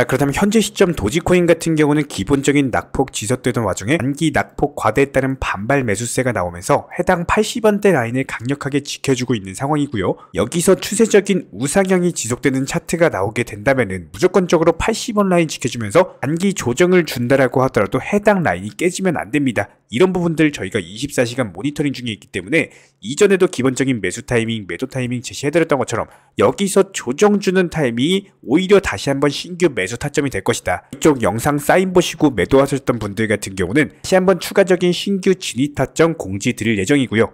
그렇다면 현재 시점 도지코인 같은 경우는 기본적인 낙폭 지속되던 와중에 단기 낙폭 과대에 따른 반발 매수세가 나오면서 해당 80원대 라인을 강력하게 지켜주고 있는 상황이고요. 여기서 추세적인 우상향이 지속되는 차트가 나오게 된다면은 무조건적으로 80원 라인 지켜주면서 단기 조정을 준다라고 하더라도 해당 라인이 깨지면 안 됩니다. 이런 부분들 저희가 24시간 모니터링 중에 있기 때문에 이전에도 기본적인 매수 타이밍, 매도 타이밍 제시해드렸던 것처럼 여기서 조정 주는 타이밍이 오히려 다시 한번 신규 매수 타점이 될 것이다. 이쪽 영상 사인 보시고 매도하셨던 분들 같은 경우는 다시 한번 추가적인 신규 진입 타점 공지 드릴 예정이고요.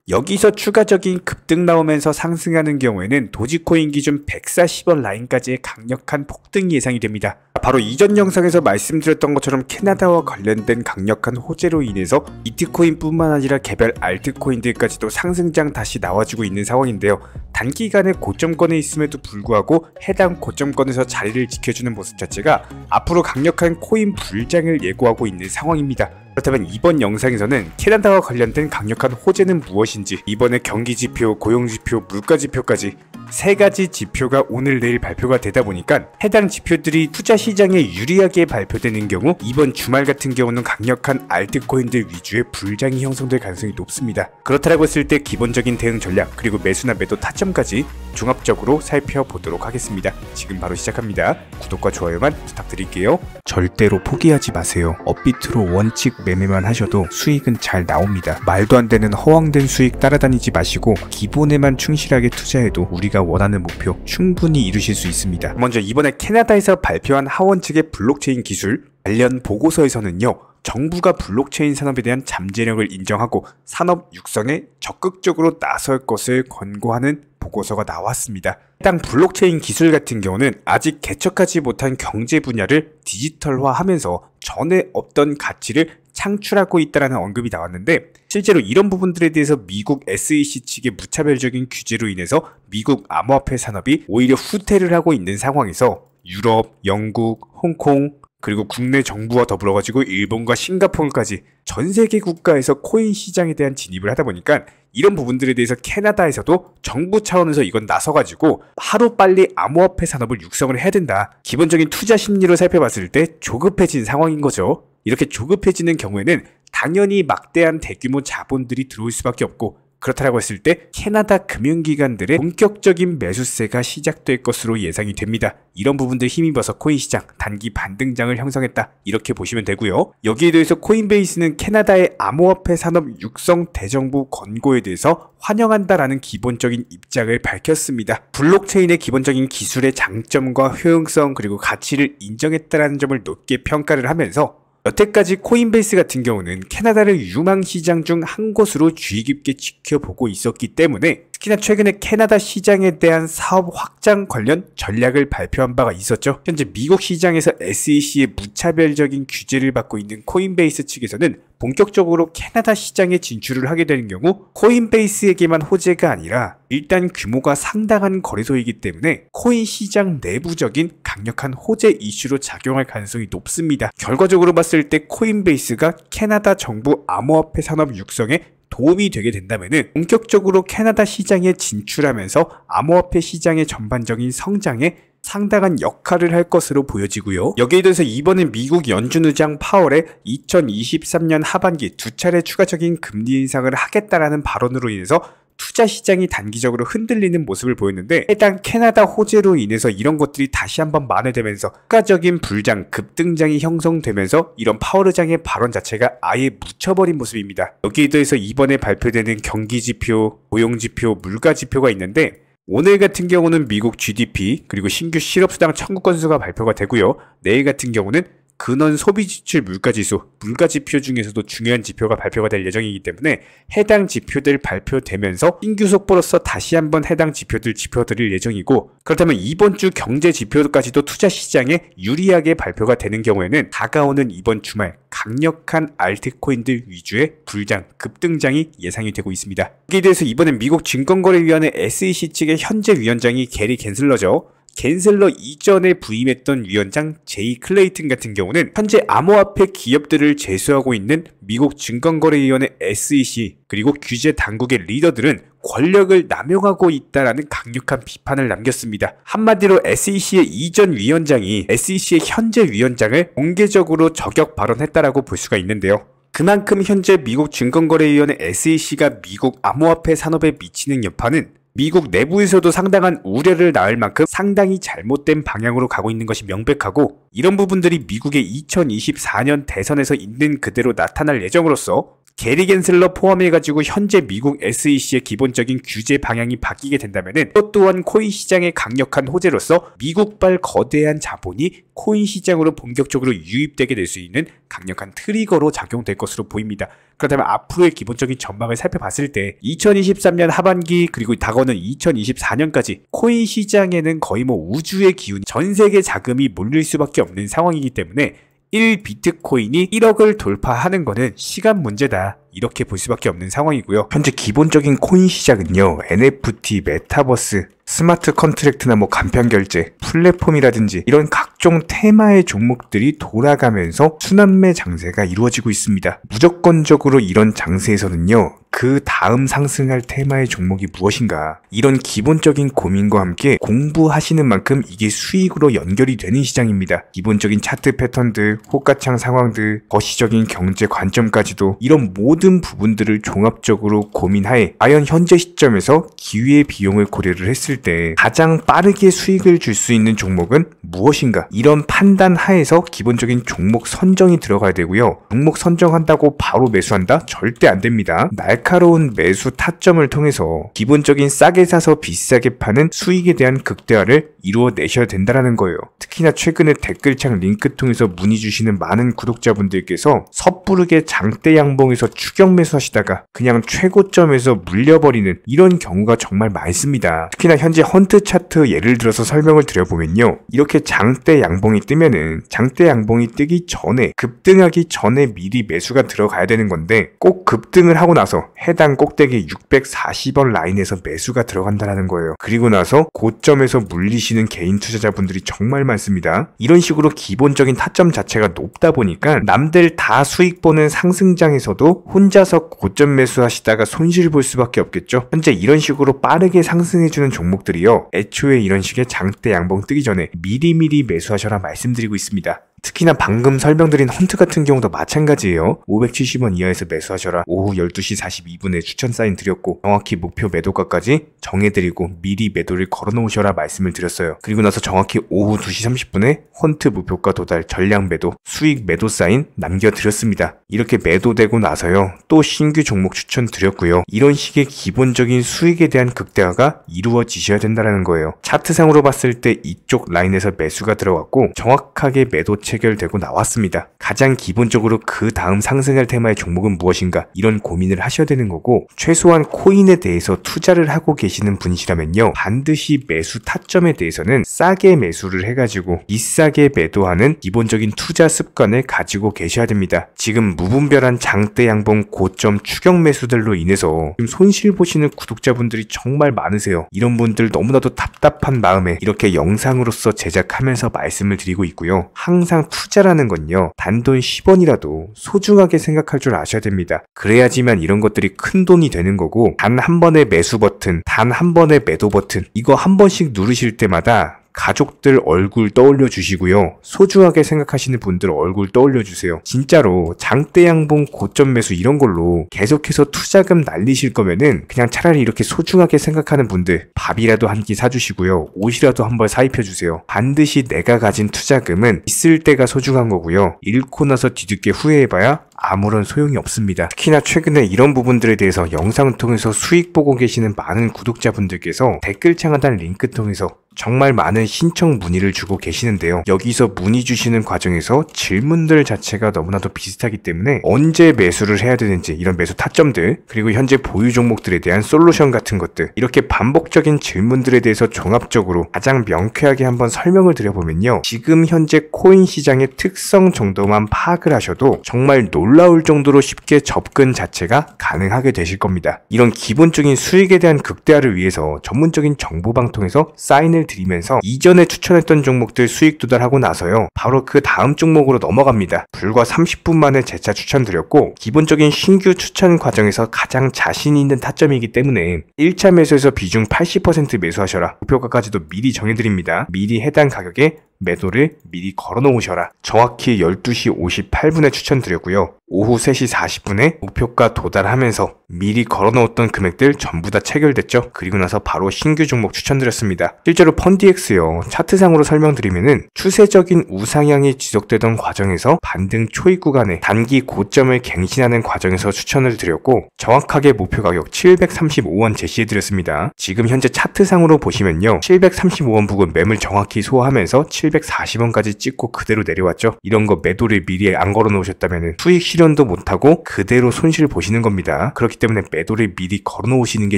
여기서 추가적인 급등 나오면서 상승하는 경우에는 도지코인 기준 140원 라인까지의 강력한 폭등이 예상이 됩니다. 바로 이전 영상에서 말씀드렸던 것처럼 캐나다와 관련된 강력한 호재로 인해서 비트코인 뿐만 아니라 개별 알트코인들까지도 상승장 다시 나와주고 있는 상황인데요. 단기간에 고점권에 있음에도 불구하고 해당 고점권에서 자리를 지켜주는 모습 자체가 앞으로 강력한 코인 불장을 예고하고 있는 상황입니다. 그렇다면 이번 영상에서는 캐나다와 관련된 강력한 호재는 무엇인지, 이번에 경기지표, 고용지표, 물가지표까지 3가지 지표가 오늘 내일 발표가 되다 보니까 해당 지표들이 투자 시장에 유리하게 발표되는 경우 이번 주말 같은 경우는 강력한 알트코인들 위주의 불장이 형성될 가능성이 높습니다. 그렇다고 했을 때 기본적인 대응 전략 그리고 매수나 매도 타점까지 종합적으로 살펴보도록 하겠습니다. 지금 바로 시작합니다. 구독과 좋아요만 부탁드릴게요. 절대로 포기하지 마세요. 업비트로 원칙 매매만 하셔도 수익은 잘 나옵니다. 말도 안 되는 허황된 수익 따라다니지 마시고 기본에만 충실하게 투자해도 우리가 원하는 목표 충분히 이루실 수 있습니다. 먼저 이번에 캐나다에서 발표한 하원 측의 블록체인 기술 관련 보고서에서는요, 정부가 블록체인 산업에 대한 잠재력을 인정하고 산업 육성에 적극적으로 나설 것을 권고하는 보고서가 나왔습니다. 해당 블록체인 기술 같은 경우는 아직 개척하지 못한 경제 분야를 디지털화하면서 전에 없던 가치를 창출하고 있다는 언급이 나왔는데, 실제로 이런 부분들에 대해서 미국 SEC 측의 무차별적인 규제로 인해서 미국 암호화폐 산업이 오히려 후퇴를 하고 있는 상황에서 유럽, 영국, 홍콩, 그리고 국내 정부와 더불어가지고 일본과 싱가포르까지 전 세계 국가에서 코인 시장에 대한 진입을 하다 보니까 이런 부분들에 대해서 캐나다에서도 정부 차원에서 이건 나서가지고 하루빨리 암호화폐 산업을 육성을 해야 된다. 기본적인 투자 심리로 살펴봤을 때 조급해진 상황인 거죠. 이렇게 조급해지는 경우에는 당연히 막대한 대규모 자본들이 들어올 수밖에 없고, 그렇다고 했을 때 캐나다 금융기관들의 본격적인 매수세가 시작될 것으로 예상이 됩니다. 이런 부분들 힘입어서 코인 시장 단기 반등장을 형성했다, 이렇게 보시면 되고요. 여기에 대해서 코인베이스는 캐나다의 암호화폐 산업 육성 대정부 권고에 대해서 환영한다라는 기본적인 입장을 밝혔습니다. 블록체인의 기본적인 기술의 장점과 효용성 그리고 가치를 인정했다라는 점을 높게 평가를 하면서 여태까지 코인베이스 같은 경우는 캐나다를 유망시장 중 한 곳으로 주의 깊게 지켜보고 있었기 때문에 특히나 최근에 캐나다 시장에 대한 사업 확장 관련 전략을 발표한 바가 있었죠. 현재 미국 시장에서 SEC의 무차별적인 규제를 받고 있는 코인베이스 측에서는 본격적으로 캐나다 시장에 진출을 하게 되는 경우 코인베이스에게만 호재가 아니라 일단 규모가 상당한 거래소이기 때문에 코인 시장 내부적인 강력한 호재 이슈로 작용할 가능성이 높습니다. 결과적으로 봤을 때 코인베이스가 캐나다 정부 암호화폐 산업 육성에 도움이 되게 된다면은 본격적으로 캐나다 시장에 진출하면서 암호화폐 시장의 전반적인 성장에 상당한 역할을 할 것으로 보여지고요. 여기에 대해서 이번에 미국 연준 의장 파월의 2023년 하반기 2차례 추가적인 금리 인상을 하겠다라는 발언으로 인해서 투자 시장이 단기적으로 흔들리는 모습을 보였는데, 해당 캐나다 호재로 인해서 이런 것들이 다시 한번 만회되면서 추가적인 불장, 급등장이 형성되면서 이런 파월 의장의 발언 자체가 아예 묻혀버린 모습입니다. 여기에 대해서 이번에 발표되는 경기지표, 고용지표, 물가지표가 있는데, 오늘 같은 경우는 미국 GDP 그리고 신규 실업수당 청구 건수가 발표가 되고요. 내일 같은 경우는 근원 소비지출 물가지수, 물가지표 중에서도 중요한 지표가 발표가 될 예정이기 때문에 해당 지표들 발표되면서 신규 속보로서 다시 한번 해당 지표들 짚어드릴 예정이고, 그렇다면 이번 주 경제 지표까지도 투자 시장에 유리하게 발표가 되는 경우에는 다가오는 이번 주말 강력한 알트코인들 위주의 불장, 급등장이 예상이 되고 있습니다. 여기에 대해서 이번엔 미국 증권거래위원회 SEC 측의 현재 위원장이 게리 갠슬러죠. 겐슬러 이전에 부임했던 위원장 제이 클레이튼 같은 경우는 현재 암호화폐 기업들을 제소하고 있는 미국 증권거래위원회 SEC 그리고 규제 당국의 리더들은 권력을 남용하고 있다라는 강력한 비판을 남겼습니다. 한마디로 SEC의 이전 위원장이 SEC의 현재 위원장을 공개적으로 저격 발언했다라고 볼 수가 있는데요. 그만큼 현재 미국 증권거래위원회 SEC가 미국 암호화폐 산업에 미치는 여파는 미국 내부에서도 상당한 우려를 낳을 만큼 상당히 잘못된 방향으로 가고 있는 것이 명백하고, 이런 부분들이 미국의 2024년 대선에서 있는 그대로 나타날 예정으로서 게리 겐슬러 포함해가지고 현재 미국 SEC의 기본적인 규제 방향이 바뀌게 된다면은 또 또한 코인 시장의 강력한 호재로서 미국발 거대한 자본이 코인 시장으로 본격적으로 유입되게 될 수 있는 강력한 트리거로 작용될 것으로 보입니다. 그렇다면 앞으로의 기본적인 전망을 살펴봤을 때 2023년 하반기 그리고 다가오는 2024년까지 코인 시장에는 거의 우주의 기운, 전 세계 자금이 몰릴 수밖에 없는 상황이기 때문에 1비트코인이 1억을 돌파하는 것은 시간 문제다, 이렇게 볼 수밖에 없는 상황이고요. 현재 기본적인 코인 시장은요, NFT, 메타버스, 스마트 컨트랙트나 간편결제, 플랫폼이라든지 이런 각종 테마의 종목들이 돌아가면서 순환매 장세가 이루어지고 있습니다. 무조건적으로 이런 장세에서는요, 그 다음 상승할 테마의 종목이 무엇인가, 이런 기본적인 고민과 함께 공부하시는 만큼 이게 수익으로 연결이 되는 시장입니다. 기본적인 차트 패턴들, 호가창 상황들, 거시적인 경제 관점까지도 이런 모든 부분들을 종합적으로 고민하에 과연 현재 시점에서 기회의 비용을 고려를 했을 때 가장 빠르게 수익을 줄 수 있는 종목은 무엇인가, 이런 판단 하에서 기본적인 종목 선정이 들어가야 되고요. 종목 선정한다고 바로 매수한다? 절대 안 됩니다. 날카로운 매수 타점을 통해서 기본적인 싸게 사서 비싸게 파는 수익에 대한 극대화를 이루어내셔야 된다는 거예요. 특히나 최근에 댓글창 링크 통해서 문의 주시는 많은 구독자분들께서 섣부르게 장대 양봉에서 추격 매수하시다가 그냥 최고점에서 물려버리는 이런 경우가 정말 많습니다. 특히나 현재 헌트 차트 예를 들어서 설명을 드려보면요, 이렇게 장대 양봉이 뜨면은 장대 양봉이 뜨기 전에, 급등하기 전에 미리 매수가 들어가야 되는 건데, 꼭 급등을 하고 나서 해당 꼭대기 640원 라인에서 매수가 들어간다는 거예요. 그리고 나서 고점에서 물리시는 개인 투자자분들이 정말 많습니다. 이런 식으로 기본적인 타점 자체가 높다 보니까 남들 다 수익 보는 상승장에서도 혼자서 고점 매수하시다가 손실 볼 수밖에 없겠죠. 현재 이런 식으로 빠르게 상승해주는 종목들이요, 애초에 이런 식의 장대 양봉 뜨기 전에 미리미리 매수하셔라 말씀드리고 있습니다. 특히나 방금 설명드린 헌트 같은 경우도 마찬가지예요. 570원 이하에서 매수하셔라. 오후 12시 42분에 추천 사인 드렸고 정확히 목표 매도가까지 정해드리고 미리 매도를 걸어놓으셔라 말씀을 드렸어요. 그리고 나서 정확히 오후 2시 30분에 헌트 목표가 도달 전량 매도, 수익 매도 사인 남겨드렸습니다. 이렇게 매도되고 나서요, 또 신규 종목 추천 드렸고요. 이런 식의 기본적인 수익에 대한 극대화가 이루어지셔야 된다는 거예요. 차트상으로 봤을 때 이쪽 라인에서 매수가 들어갔고 정확하게 매도 체결되고 나왔습니다. 가장 기본적으로 그 다음 상승할 테마의 종목은 무엇인가, 이런 고민을 하셔야 되는 거고, 최소한 코인에 대해서 투자를 하고 계시는 분이시라면요, 반드시 매수 타점에 대해서는 싸게 매수를 해가지고 비싸게 매도하는 기본적인 투자 습관을 가지고 계셔야 됩니다. 지금 무분별한 장대 양봉 고점 추격 매수들로 인해서 지금 손실 보시는 구독자분들이 정말 많으세요. 이런 분들 너무나도 답답한 마음에 이렇게 영상으로서 제작하면서 말씀을 드리고 있고요. 항상 투자라는 건요, 단돈 10원이라도 소중하게 생각할 줄 아셔야 됩니다. 그래야지만 이런 것들이 큰 돈이 되는 거고, 단 한 번의 매수 버튼, 단 한 번의 매도 버튼, 이거 한 번씩 누르실 때마다 가족들 얼굴 떠올려 주시고요, 소중하게 생각하시는 분들 얼굴 떠올려 주세요. 진짜로 장대 양봉 고점 매수 이런 걸로 계속해서 투자금 날리실 거면은 그냥 차라리 이렇게 소중하게 생각하는 분들 밥이라도 한 끼 사주시고요, 옷이라도 한 벌 사입혀 주세요. 반드시 내가 가진 투자금은 있을 때가 소중한 거고요, 잃고 나서 뒤늦게 후회해봐야 아무런 소용이 없습니다. 특히나 최근에 이런 부분들에 대해서 영상을 통해서 수익 보고 계시는 많은 구독자분들께서 댓글창 하단 링크 통해서 정말 많은 신청 문의를 주고 계시는데요. 여기서 문의 주시는 과정에서 질문들 자체가 너무나도 비슷하기 때문에 언제 매수를 해야 되는지, 이런 매수 타점들, 그리고 현재 보유 종목들에 대한 솔루션 같은 것들, 이렇게 반복적인 질문들에 대해서 종합적으로 가장 명쾌하게 한번 설명을 드려보면요, 지금 현재 코인 시장의 특성 정도만 파악을 하셔도 정말 놀라운 놀라울 정도로 쉽게 접근 자체가 가능하게 되실 겁니다. 이런 기본적인 수익에 대한 극대화를 위해서 전문적인 정보방통에서 사인을 드리면서 이전에 추천했던 종목들 수익 도달하고 나서요, 바로 그 다음 종목으로 넘어갑니다. 불과 30분 만에 재차 추천드렸고, 기본적인 신규 추천 과정에서 가장 자신 있는 타점이기 때문에 1차 매수에서 비중 80% 매수하셔라, 목표가까지도 미리 정해드립니다. 미리 해당 가격에 매도를 미리 걸어 놓으셔라. 정확히 12시 58분에 추천드렸고요. 오후 3시 40분에 목표가 도달하면서 미리 걸어 놓았던 금액들 전부 다 체결됐죠. 그리고 나서 바로 신규 종목 추천드렸습니다. 실제로 펀디엑스요, 차트상으로 설명드리면은 추세적인 우상향이 지속되던 과정에서 반등 초입 구간에 단기 고점을 갱신하는 과정에서 추천을 드렸고, 정확하게 목표 가격 735원 제시해드렸습니다. 지금 현재 차트상으로 보시면요, 735원 부근 매물 정확히 소화하면서 740원까지 찍고 그대로 내려왔죠. 이런 거 매도를 미리 안 걸어 놓으셨다면 수익 실현도 못하고 그대로 손실 보시는 겁니다. 그렇기 때문에 매도를 미리 걸어 놓으시는 게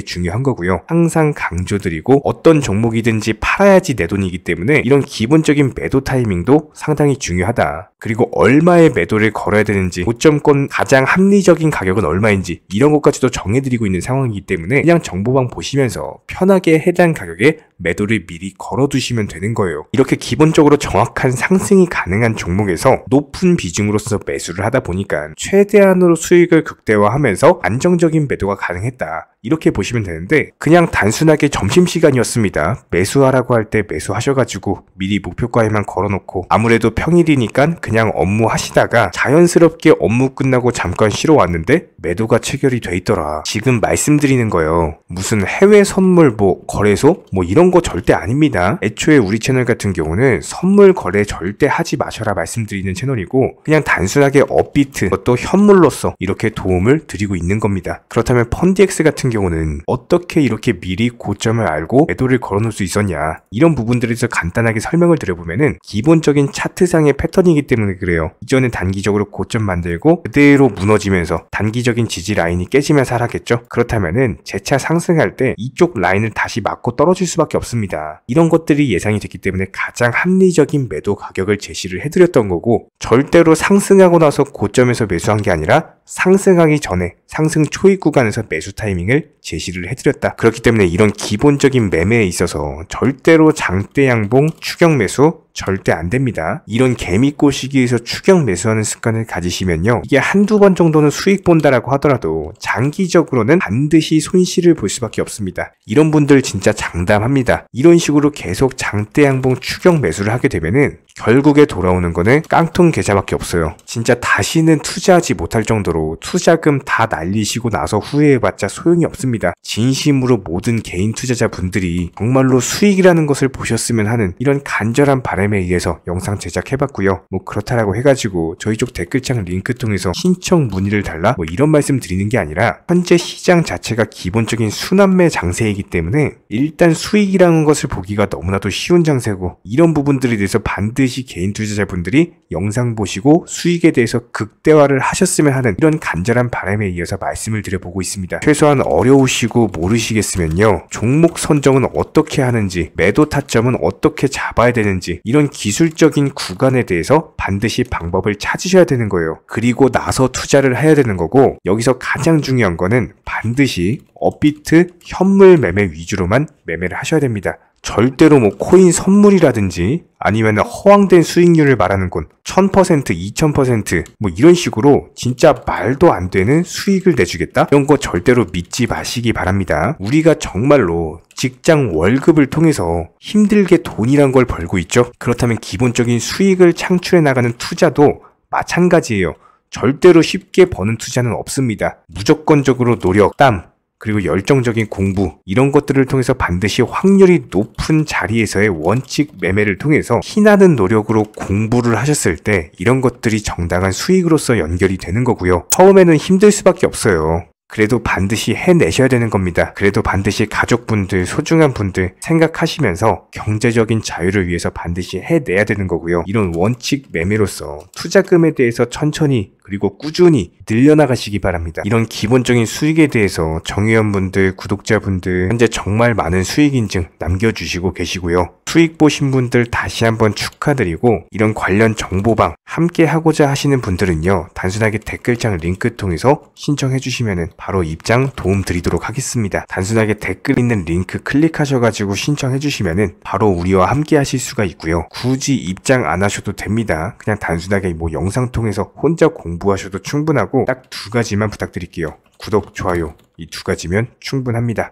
중요한 거고요. 항상 강조드리고, 어떤 종목이든지 팔아야지 내 돈이기 때문에 이런 기본적인 매도 타이밍도 상당히 중요하다. 그리고 얼마의 매도를 걸어야 되는지, 고점권 가장 합리적인 가격은 얼마인지 이런 것까지도 정해드리고 있는 상황이기 때문에 그냥 정보방 보시면서 편하게 해당 가격에 매도를 미리 걸어두시면 되는 거예요. 이렇게 기본적으로 정확한 상승이 가능한 종목에서 높은 비중으로서 매수를 하다 보니까 최대한으로 수익을 극대화하면서 안정적인 매도가 가능했다, 이렇게 보시면 되는데, 그냥 단순하게 점심시간이었습니다, 매수하라고 할 때 매수하셔가지고 미리 목표가에만 걸어놓고 아무래도 평일이니까 그냥 업무 하시다가 자연스럽게 업무 끝나고 잠깐 쉬러 왔는데 매도가 체결이 돼 있더라. 지금 말씀드리는 거예요, 무슨 해외 선물 거래소 이런 거 절대 아닙니다. 애초에 우리 채널 같은 경우는 선물 거래 절대 하지 마셔라 말씀드리는 채널이고, 그냥 단순하게 업비트, 그것도 현물로서 이렇게 도움을 드리고 있는 겁니다. 그렇다면 펀디엑스 같은 경우는 어떻게 이렇게 미리 고점을 알고 매도를 걸어놓을 수 있었냐, 이런 부분들에 대해서 간단하게 설명을 드려보면은 기본적인 차트상의 패턴이기 때문에 그래요. 이전에 단기적으로 고점 만들고 그대로 무너지면서 단기적인 지지 라인이 깨지면서 하락했죠. 그렇다면은 재차 상승할 때 이쪽 라인을 다시 맞고 떨어질 수밖에 없습니다. 이런 것들이 예상이 됐기 때문에 가장 합리적인 매도 가격을 제시를 해드렸던 거고, 절대로 상승하고 나서 고점에서 매수한 게 아니라 상승하기 전에 상승 초입 구간에서 매수 타이밍을 제시를 해드렸다. 그렇기 때문에 이런 기본적인 매매에 있어서 절대로 장대 양봉 추격 매수 절대 안 됩니다. 이런 개미꽃 시기에서 추격 매수하는 습관을 가지시면요, 이게 한두 번 정도는 수익 본다라고 하더라도 장기적으로는 반드시 손실을 볼 수밖에 없습니다. 이런 분들 진짜 장담합니다. 이런 식으로 계속 장대 양봉 추격 매수를 하게 되면은 결국에 돌아오는 거는 깡통 계좌밖에 없어요. 진짜 다시는 투자하지 못할 정도로 투자금 다 날리시고 나서 후회해봤자 소용이 없습니다. 진심으로 모든 개인 투자자분들이 정말로 수익이라는 것을 보셨으면 하는 이런 간절한 바람에 의해서 영상 제작해봤고요. 그렇다라고 해가지고 저희 쪽 댓글창 링크 통해서 신청 문의를 달라 이런 말씀 드리는 게 아니라, 현재 시장 자체가 기본적인 순환매 장세이기 때문에 일단 수익이라는 것을 보기가 너무나도 쉬운 장세고, 이런 부분들에 대해서 반드시 개인 투자자분들이 영상 보시고 수익에 대해서 극대화를 하셨으면 하는 이런 간절한 바람에 이어서 말씀을 드려보고 있습니다. 최소한 어려우시고 모르시겠으면요, 종목 선정은 어떻게 하는지, 매도 타점은 어떻게 잡아야 되는지, 이런 기술적인 구간에 대해서 반드시 방법을 찾으셔야 되는 거예요. 그리고 나서 투자를 해야 되는 거고, 여기서 가장 중요한 거는 반드시 업비트 현물 매매 위주로만 매매를 하셔야 됩니다. 절대로 코인 선물이라든지 아니면 허황된 수익률을 말하는 건 1000%, 2000% 이런 식으로 진짜 말도 안 되는 수익을 내주겠다? 이런 거 절대로 믿지 마시기 바랍니다. 우리가 정말로 직장 월급을 통해서 힘들게 돈이란 걸 벌고 있죠. 그렇다면 기본적인 수익을 창출해 나가는 투자도 마찬가지예요. 절대로 쉽게 버는 투자는 없습니다. 무조건적으로 노력, 땀, 그리고 열정적인 공부, 이런 것들을 통해서 반드시 확률이 높은 자리에서의 원칙 매매를 통해서 희나는 노력으로 공부를 하셨을 때 이런 것들이 정당한 수익으로서 연결이 되는 거고요. 처음에는 힘들 수밖에 없어요. 그래도 반드시 해내셔야 되는 겁니다. 그래도 반드시 가족분들, 소중한 분들 생각하시면서 경제적인 자유를 위해서 반드시 해내야 되는 거고요. 이런 원칙 매매로서 투자금에 대해서 천천히 그리고 꾸준히 늘려나가시기 바랍니다. 이런 기본적인 수익에 대해서 정의원분들, 구독자분들 현재 정말 많은 수익 인증 남겨주시고 계시고요. 수익 보신 분들 다시 한번 축하드리고, 이런 관련 정보방 함께 하고자 하시는 분들은요, 단순하게 댓글창 링크 통해서 신청해 주시면은 바로 입장 도움 드리도록 하겠습니다. 단순하게 댓글 있는 링크 클릭하셔가지고 신청해 주시면은 바로 우리와 함께 하실 수가 있고요. 굳이 입장 안 하셔도 됩니다. 그냥 단순하게 뭐 영상 통해서 혼자 공부하셔도 충분하고 딱 두 가지만 부탁드릴게요. 구독, 좋아요, 이 두 가지면 충분합니다.